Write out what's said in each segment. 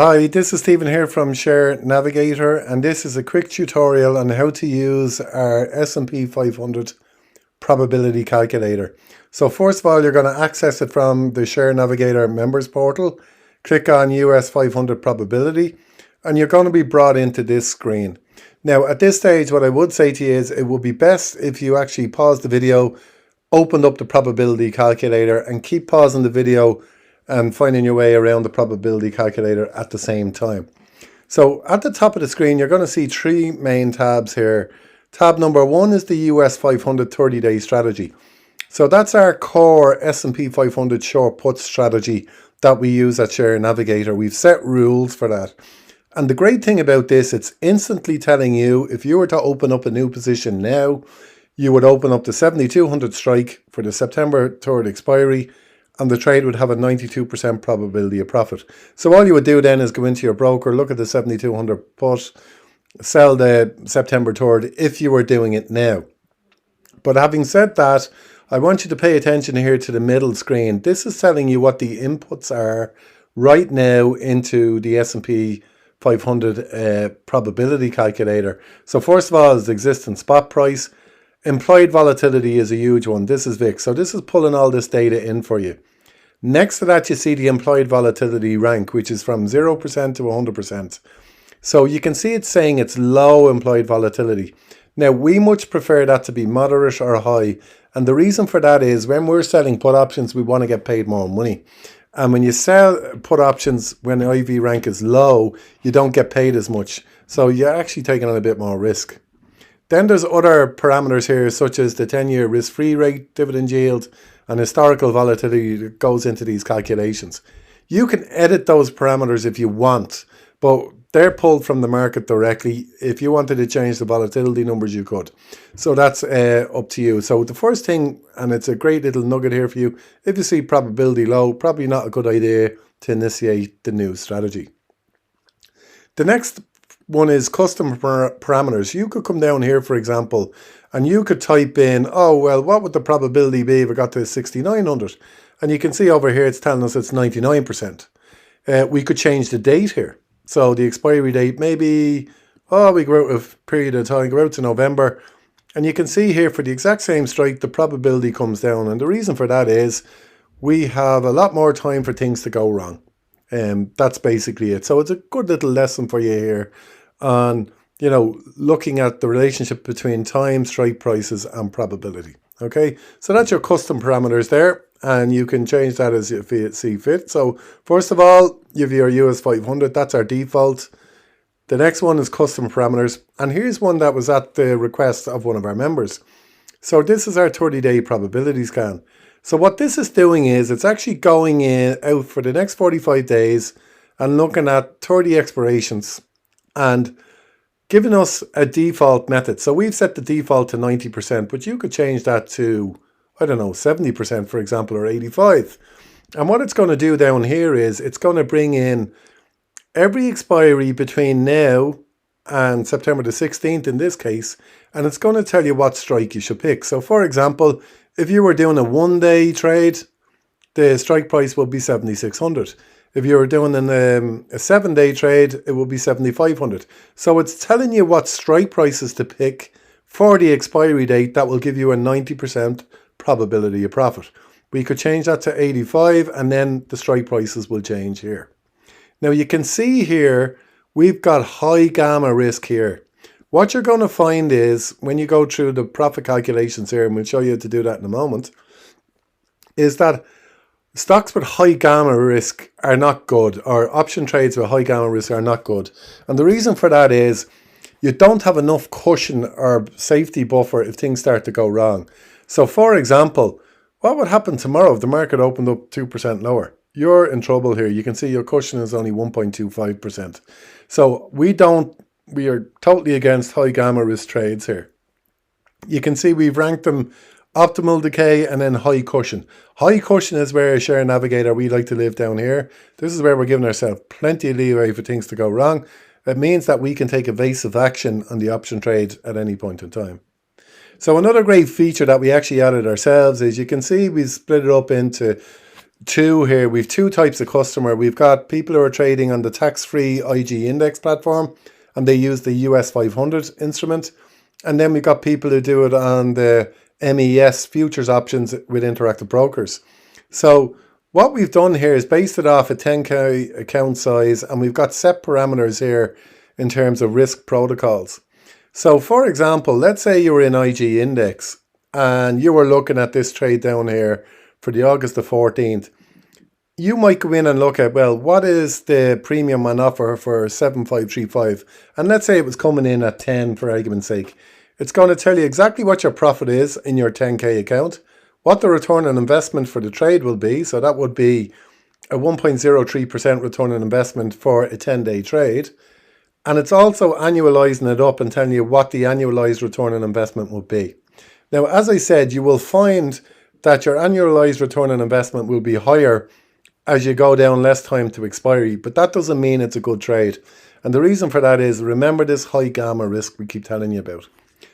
Hi, this is Stephen here from Share Navigator, and this is a quick tutorial on how to use our S&P 500 probability calculator. So first of all, you're going to access it from the Share Navigator members portal. Click on US 500 probability, and you're going to be brought into this screen. Now, at this stage, what I would say to you is it would be best if you actually pause the video, open up the probability calculator, and keep pausing the video and finding your way around the probability calculator at the same time. So at the top of the screen, you're going to see three main tabs here. Tab number one is the US 500 30-day strategy. So that's our core S&P 500 short put strategy that we use at Share Navigator. We've set rules for that. And the great thing about this, it's instantly telling you if you were to open up a new position now, you would open up the 7200 strike for the September 3rd expiry, and the trade would have a 92% probability of profit. So all you would do then is go into your broker, look at the 7200 put, sell the September 3rd if you were doing it now. But having said that, I want you to pay attention here to the middle screen. This is telling you what the inputs are right now into the S&P 500 probability calculator. So first of all is the existing spot price. Implied volatility is a huge one. This is VIX. So this is pulling all this data in for you. Next to that, you see the implied volatility rank, which is from 0% to 100%. So you can see it's saying it's low implied volatility. Now, we much prefer that to be moderate or high. And the reason for that is when we're selling put options, we want to get paid more money. And when you sell put options, when the IV rank is low, you don't get paid as much. So you're actually taking on a bit more risk. Then there's other parameters here, such as the 10-year risk-free rate, dividend yield, and historical volatility that goes into these calculations. You can edit those parameters if you want, but they're pulled from the market directly. If you wanted to change the volatility numbers, you could. So that's up to you. So the first thing, and it's a great little nugget here for you, if you see probability low, probably not a good idea to initiate the new strategy. The next one is custom parameters. You could come down here, for example, and you could type in, oh, well, what would the probability be if I got to 6900? And you can see over here, it's telling us it's 99%. We could change the date here. So the expiry date, maybe, we go out of period of time, go out to November. And you can see here for the exact same strike, the probability comes down. And the reason for that is we have a lot more time for things to go wrong. That's basically it. So it's a good little lesson for you here on, looking at the relationship between time, strike prices, and probability. Okay, so that's your custom parameters there, and you can change that as you see fit. So first of all, you have your US 500. That's our default. The next one is custom parameters, and here's one that was at the request of one of our members. So this is our 30-day probability scan. So what this is doing is it's actually going out for the next 45 days and looking at 30 expirations and giving us a default method. So we've set the default to 90%, but you could change that to, 70%, for example, or 85%. And what it's going to do down here is it's going to bring in every expiry between now and September the 16th in this case, and it's going to tell you what strike you should pick. So for example, if you were doing a one-day trade, the strike price will be 7,600. If you were doing a 7-day trade, it will be 7,500. So it's telling you what strike prices to pick for the expiry date that will give you a 90% probability of profit. We could change that to 85, and then the strike prices will change here. Now you can see here, we've got high gamma risk here. What you're going to find is, when you go through the profit calculations here, and we'll show you how to do that in a moment, is that stocks with high gamma risk are not good, or option trades with high gamma risk are not good. And the reason for that is you don't have enough cushion or safety buffer if things start to go wrong. So for example, what would happen tomorrow if the market opened up 2% lower? You're in trouble here. You can see your cushion is only 1.25%. So we are totally against high gamma risk trades here. You can see we've ranked them optimal decay and then high cushion. High cushion is where Share Navigator, we like to live down here. This is where we're giving ourselves plenty of leeway for things to go wrong. It means that we can take evasive action on the option trade at any point in time. So another great feature that we actually added ourselves is you can see we split it up into two here. We've two types of customer. We've got people who are trading on the tax-free IG index platform, and they use the US 500 instrument. And then we've got people who do it on the MES futures options with Interactive Brokers. So what we've done here is based it off a 10K account size, and we've got set parameters here in terms of risk protocols. So for example, let's say you were in IG index and you were looking at this trade down here for the August the 14th. You might go in and look at, well, what is the premium on offer for 7535? And let's say it was coming in at 10 for argument's sake. It's going to tell you exactly what your profit is in your 10K account, what the return on investment for the trade will be. So that would be a 1.03% return on investment for a 10-day trade. And it's also annualizing it up and telling you what the annualized return on investment will be. Now, as I said, you will find that your annualized return on investment will be higher as you go down less time to expiry, but that doesn't mean it's a good trade. And the reason for that is, remember this high gamma risk we keep telling you about.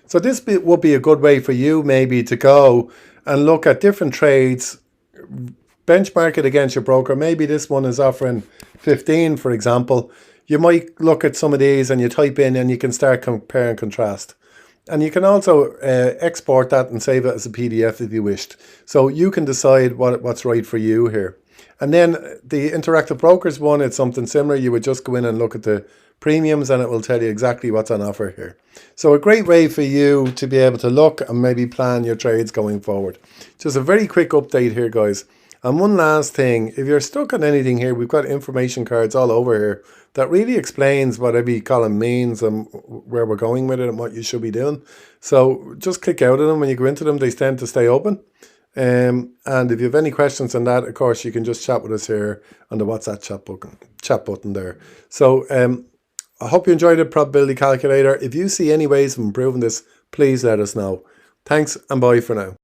So this would be a good way for you maybe to go and look at different trades, benchmark it against your broker. Maybe this one is offering 15, for example. You might look at some of these and you type in and you can start compare and contrast. And you can also export that and save it as a PDF if you wished. So you can decide what's right for you here. And then the Interactive Brokers one, it's something similar. You would just go in and look at the premiums and it will tell you exactly what's on offer here. So a great way for you to be able to look and maybe plan your trades going forward. Just a very quick update here, guys. And one last thing, if you're stuck on anything here, we've got information cards all over here that really explains what every column means and where we're going with it and what you should be doing. So just click out of them. When you go into them, they tend to stay open. And if you have any questions on that, of course, you can just chat with us here on the WhatsApp chat button there. So I hope you enjoyed the probability calculator. If you see any ways of improving this, please let us know. Thanks and bye for now.